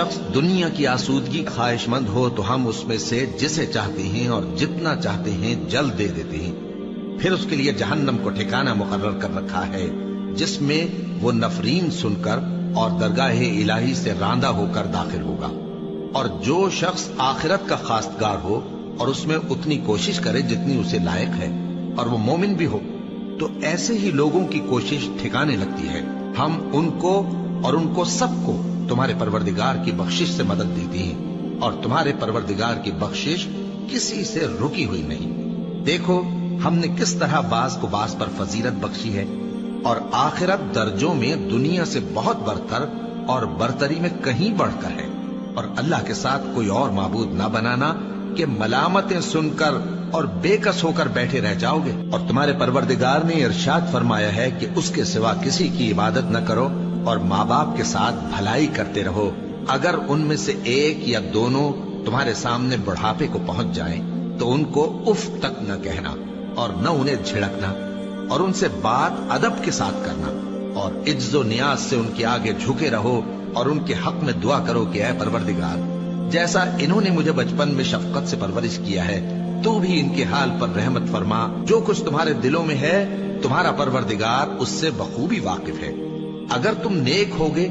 شخص دنیا کی آسودگی خواہش مند ہو تو ہم اس میں سے جسے چاہتے ہیں اور جتنا چاہتے ہیں جلد دے دیتے ہیں. پھر اس کے لیے جہنم کو ٹھکانہ مقرر کر رکھا ہے جس میں وہ نفرین سن کر اور درگاہ الہی سے راندہ ہو کر داخل ہوگا. اور جو شخص آخرت کا خواستگار ہو اور اس میں اتنی کوشش کرے جتنی اسے لائق ہے اور وہ مومن بھی ہو تو ایسے ہی لوگوں کی کوشش ٹھکانے لگتی ہے. ہم ان کو اور ان کو سب کو تمہارے پروردگار کی بخشش سے مدد دیتی ہیں اور تمہارے پروردگار کی بخشش کسی سے رکی ہوئی نہیں. دیکھو ہم نے کس طرح بعض کو بعض پر فضیلت بخشی ہے اور آخرت درجوں میں دنیا سے بہت برتر اور برتری میں کہیں بڑھ کر ہے. اور اللہ کے ساتھ کوئی اور معبود نہ بنانا کہ ملامتیں سن کر اور بے کس ہو کر بیٹھے رہ جاؤ گے. اور تمہارے پروردگار نے ارشاد فرمایا ہے کہ اس کے سوا کسی کی عبادت نہ کرو اور ماں باپ کے ساتھ بھلائی کرتے رہو. اگر ان میں سے ایک یا دونوں تمہارے سامنے بڑھاپے کو پہنچ جائیں تو ان کو اف تک نہ کہنا اور نہ انہیں جھڑکنا اور ان سے بات ادب کے ساتھ کرنا اور عجز و نیاز سے ان کے آگے جھکے رہو اور ان کے حق میں دعا کرو کہ اے پروردگار جیسا انہوں نے مجھے بچپن میں شفقت سے پرورش کیا ہے تو بھی ان کے حال پر رحمت فرما. جو کچھ تمہارے دلوں میں ہے تمہارا پروردگار اس سے بخوبی واقف ہے. اگر تم نیک ہوگے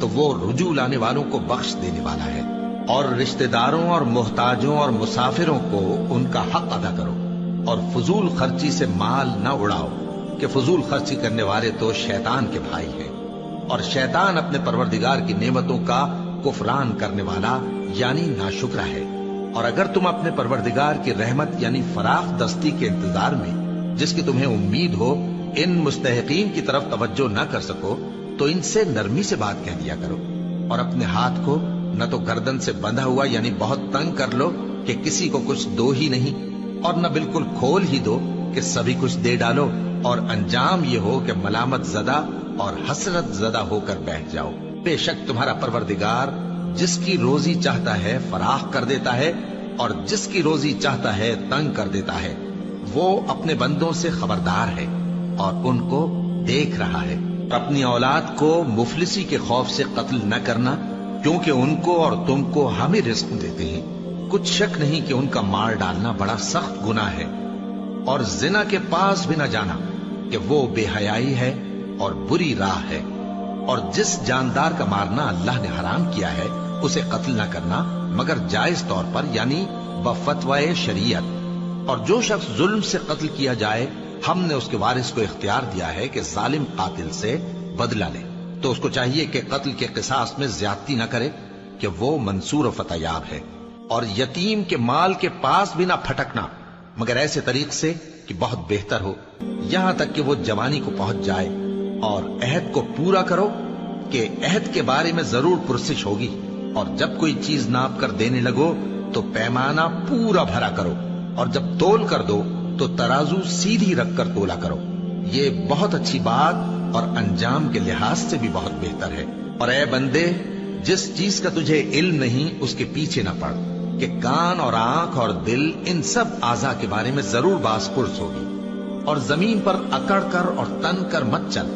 تو وہ رجوع لانے والوں کو بخش دینے والا ہے. اور رشتہ داروں اور محتاجوں اور مسافروں کو ان کا حق ادا کرو اور فضول خرچی سے مال نہ اڑاؤ کہ فضول خرچی کرنے والے تو شیطان کے بھائی ہیں اور شیطان اپنے پروردگار کی نعمتوں کا کفران کرنے والا یعنی ناشکرا ہے. اور اگر تم اپنے پروردگار کی رحمت یعنی فراخ دستی کے انتظار میں جس کی تمہیں امید ہو ان مستحقین کی طرف توجہ نہ کر سکو تو ان سے نرمی سے بات کہہ دیا کرو. اور اپنے ہاتھ کو نہ تو گردن سے بندھا ہوا یعنی بہت تنگ کر لو کہ کسی کو کچھ دو ہی نہیں اور نہ بالکل کھول ہی دو کہ سبھی کچھ دے ڈالو اور انجام یہ ہو کہ ملامت زدہ اور حسرت زدہ ہو کر بیٹھ جاؤ. بے شک تمہارا پروردگار جس کی روزی چاہتا ہے فراخ کر دیتا ہے اور جس کی روزی چاہتا ہے تنگ کر دیتا ہے. وہ اپنے بندوں سے خبردار ہے اور ان کو دیکھ رہا ہے. اپنی اولاد کو مفلسی کے خوف سے قتل نہ کرنا کیونکہ ان کو اور تم کو ہم ہی رزق دیتے ہیں. کچھ شک نہیں کہ ان کا مار ڈالنا بڑا سخت گناہ ہے. اور زنا کے پاس بھی نہ جانا کہ وہ بے حیائی ہے اور بری راہ ہے. اور جس جاندار کا مارنا اللہ نے حرام کیا ہے اسے قتل نہ کرنا مگر جائز طور پر یعنی بفتوائے شریعت. اور جو شخص ظلم سے قتل کیا جائے ہم نے اس کے وارث کو اختیار دیا ہے کہ ظالم قاتل سے بدلہ لے تو اس کو چاہیے کہ قتل کے قصاص میں زیادتی نہ کرے کہ وہ منصور و فتح یاب ہے. اور یتیم کے مال کے پاس بھی نہ پھٹکنا مگر ایسے طریق سے کہ بہت بہتر ہو یہاں تک کہ وہ جوانی کو پہنچ جائے. اور عہد کو پورا کرو کہ عہد کے بارے میں ضرور پرسش ہوگی. اور جب کوئی چیز ناپ کر دینے لگو تو پیمانہ پورا بھرا کرو اور جب تول کر دو تو ترازو سیدھی رکھ کر تولا کرو. یہ بہت اچھی بات اور انجام کے لحاظ سے بھی بہت بہتر ہے. اور اے بندے جس چیز کا تجھے علم نہیں اس کے پیچھے نہ پڑ کہ کان اور آنکھ اور دل ان سب اعضاء کے بارے میں ضرور باز پرس ہوگی. اور زمین پر اکڑ کر اور تن کر مت چل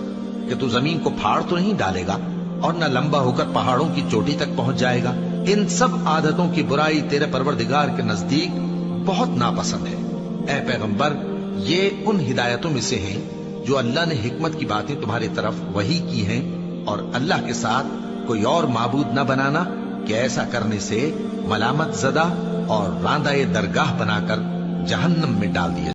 کہ تو زمین کو پھاڑ تو نہیں ڈالے گا اور نہ لمبا ہو کر پہاڑوں کی چوٹی تک پہنچ جائے گا. ان سب عادتوں کی برائی تیرے پروردگار کے نزدیک بہت ناپسند ہے. اے پیغمبر یہ ان ہدایتوں میں سے ہیں جو اللہ نے حکمت کی باتیں تمہاری طرف وحی کی ہیں. اور اللہ کے ساتھ کوئی اور معبود نہ بنانا کہ ایسا کرنے سے ملامت زدہ اور راندہ درگاہ بنا کر جہنم میں ڈال دیا